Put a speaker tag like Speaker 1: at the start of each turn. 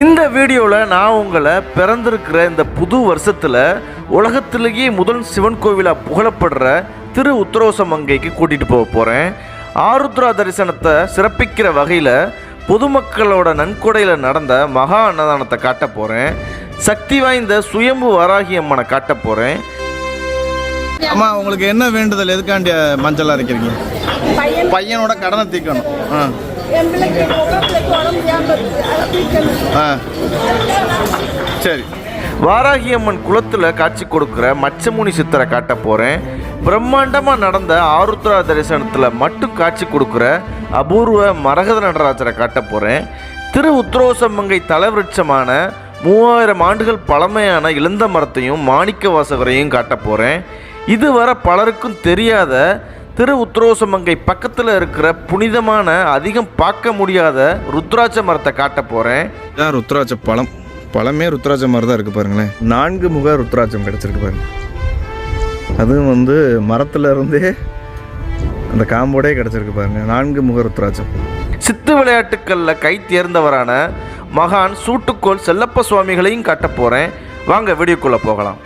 Speaker 1: இந்த வீடியோவில் நான் உங்களை பிறந்திருக்கிற இந்த புது வருஷத்தில் உலகத்திலேயே முதல் சிவன் கோவிலாக புகழப்படுற திரு உத்தரகோசமங்கைக்கு கூட்டிகிட்டு போக போகிறேன். ஆருத்ரா தரிசனத்தை சிறப்பிக்கிற வகையில் பொதுமக்களோட நன்கொடையில் நடந்த மகா அன்னதானத்தை காட்ட போகிறேன். சக்தி வாய்ந்த சுயம்பு வராகி அம்மனை காட்ட போகிறேன்.
Speaker 2: அம்மா, உங்களுக்கு என்ன வேண்டுதல்? எதுக்காண்டி மஞ்சள் அரைக்கிறீங்க? பையனோட கடனை தீர்க்கணும். சரி.
Speaker 1: வாராகி அம்மன் குளத்தில் காட்சி கொடுக்குற மச்சமுனி சித்தரை காட்ட போகிறேன். பிரம்மாண்டமாக நடந்த ஆருத்ரா தரிசனத்தில் மட்டும் காட்சி கொடுக்குற அபூர்வ மரகத நடராஜரை காட்ட போகிறேன். திரு உத்தரகோசமங்கை தலைவிருட்சமான 3000 ஆண்டுகள் பழமையான இளந்த மரத்தையும் மாணிக்க வாசகரையும் காட்ட போகிறேன். இதுவரை பலருக்கும் தெரியாத திரு உத்தரகோசமங்கை பக்கத்தில் இருக்கிற புனிதமான அதிகம் பார்க்க முடியாத ருத்ராட்ச மரத்தை காட்ட போகிறேன்.
Speaker 2: இதான் ருத்ராட்ச பழமே ருத்ராட்ச மரம் தான் இருக்குது பாருங்களேன். 4 முக ருத்ராட்சம் கிடச்சிருக்கு பாருங்க. அதுவும் மரத்தில் இருந்தே அந்த காம்போடே கிடச்சிருக்கு பாருங்க. 4 முக ருத்ராட்சம்.
Speaker 1: சித்து விளையாட்டுக்களில் கை தேர்ந்தவரான மகான் சூட்டுக்கோள் செல்லப்ப சுவாமிகளையும் காட்ட போகிறேன். வாங்க வீடியோக்குள்ளே போகலாம்.